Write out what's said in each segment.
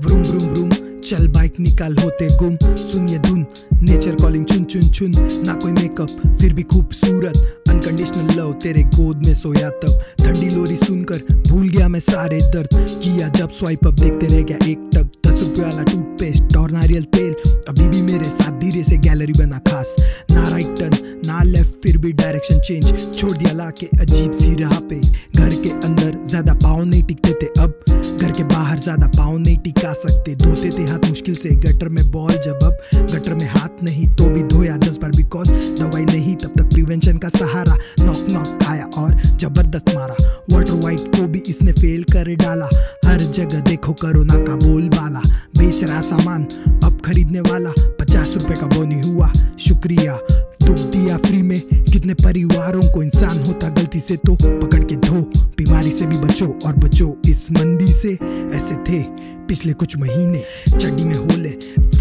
Vroom vroom vroom चल bike निकाल होते गुम, सुन ये धुन नेचर कॉलिंग चुन चुन चुन। ना कोई मेकअप फिर भी खूबसूरत, अनकंडीशनल लव तेरे गोद में सोया तब। ठंडी लोरी सुनकर भूल गया मैं सारे दर्द, किया जब स्वाइप अप देखते रह गया एक टक। 10 रुपये वाला टूथपेस्ट और नारियल तेल अभी भी मेरे साथ, धीरे से गैलरी बना खास। ना राइट टर्न ना लेफ्ट फिर भी डायरेक्शन चेंज, छोड़ दिया लाके अजीब सी राह पे। घर के अंदर ज्यादा पाँव नहीं टिकते थे अब, घर के बाहर ज्यादा पाँव नहीं टिका सकते। धोते थे हाथ मुश्किल से गटर में बॉल, जब अब गटर में हाथ नहीं तो भी धोया 10 बार, बिकॉज दवाई नहीं तब तक प्रिवेंशन का सहारा। नॉक नॉक आया और जबरदस्त मारा, वॉल्टर वाइट को भी इसने फेल कर डाला। हर जगह देखो कोरोना का बोलबाला, बेच रहा सामान अब खरीदने वाला। 50 रुपए का बोनी हुआ शुक्रिया, दुख दिया फ्री में कितने परिवारों को। इंसान होता गलती से तो पकड़ के धो, बीमारी से भी बचो और बचो इस मंदी से। ऐसे थे पिछले कुछ महीने, चड्डी में होले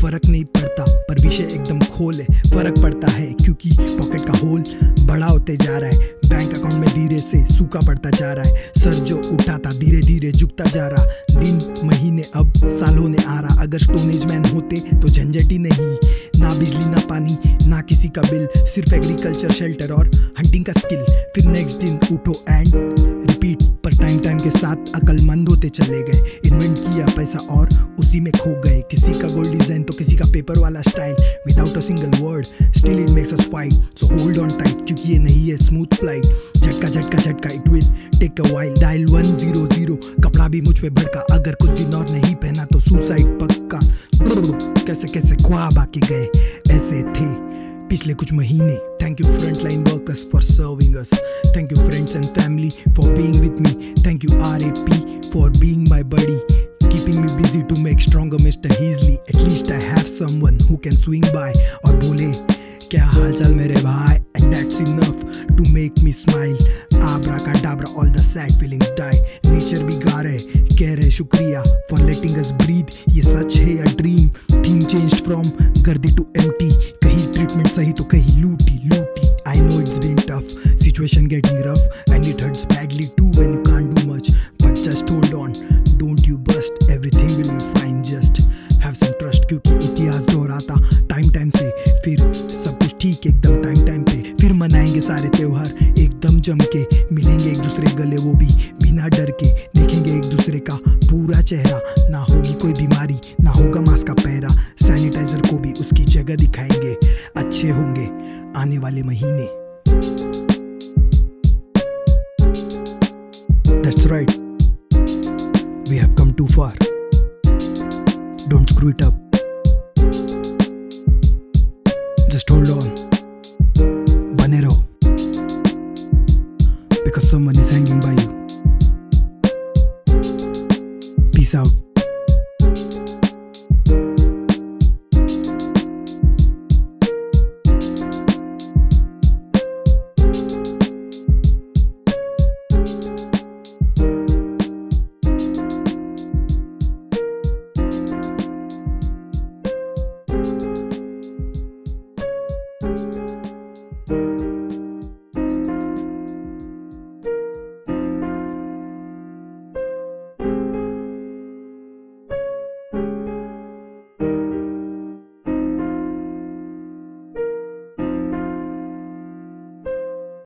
फर्क नहीं पड़ता पर विषय एकदम खोले। फर्क पड़ता है क्योंकि पॉकेट का होल बड़ा होते जा रहा है, बैंक अकाउंट में धीरे से सूखा पड़ता जा रहा है। सर जो उठाता धीरे धीरे झुकता जा रहा, दिन महीने अब सालों ने आ रहा। अगर स्टोनेज मैन होते तो झंझट ही नहीं, ना बिजली ना पानी ना किसी का बिल, सिर्फ एग्रीकल्चर शेल्टर और हंटिंग का स्किल। फिर नेक्स्ट दिन उठो एंड रिपीट, पर टाइम टाइम के साथ अकलमंद होते चले गए। इन्वेंट किया पैसा और उसी में खो गए, किसी का गोल्ड डिजाइन तो किसी का पेपर वाला style. Without a single word still it makes us fight, so hold on tight क्योंकि ये नहीं है स्मूथ फ्लाइट। झटका झटका झटका it will take a while, dial 100। कपड़ा भी मुझ पे भड़का, अगर कुछ दिन और नहीं पहना तो सुसाइड पक्का। कैसे कैसे ख्वाब आके गए, ऐसे थे पिछले कुछ महीने। Thank you frontline workers for serving us, thank you friends and family for being with me, thank you RAP for being my buddy, keeping me busy to make stronger Mr. Heasley. At least I have someone who can swing by और बोले क्या हाल चाल मेरे भाई, and that's enough to make me smile. Abracadabra all the sad feelings die. Nature भी गा रहे कह रहे शुक्रिया for letting us breathe. ये सच है या ड्रीम, theme changed from गर्दी to empty. कहीं ट्रीटमेंट सही तो कहीं लूटी लूटी। I know it's been tough, situation getting rough and it hurts badly too when you can't do much, but just hold on, don't you bust, everything will be fine, just have some trust। क्योंकि इतिहास दोहराता time time से, फिर सब कुछ ठीक एकदम time time पे। फिर मनाएंगे सारे त्योहार एकदम जम के, मिलेंगे एक दूसरे गले वो भी बिना डर के। देखेंगे एक दूसरे का पूरा चेहरा, ना होगी कोई बीमारी ना होगा मास्क का पहरा। सैनिटाइजर को भी उसकी जगह दिखाएंगे, अच्छे होंगे आने वाले महीने। That's right, we have come too far, don't screw it up, just hold on, बने रहो, because someone is hanging by you. Peace out.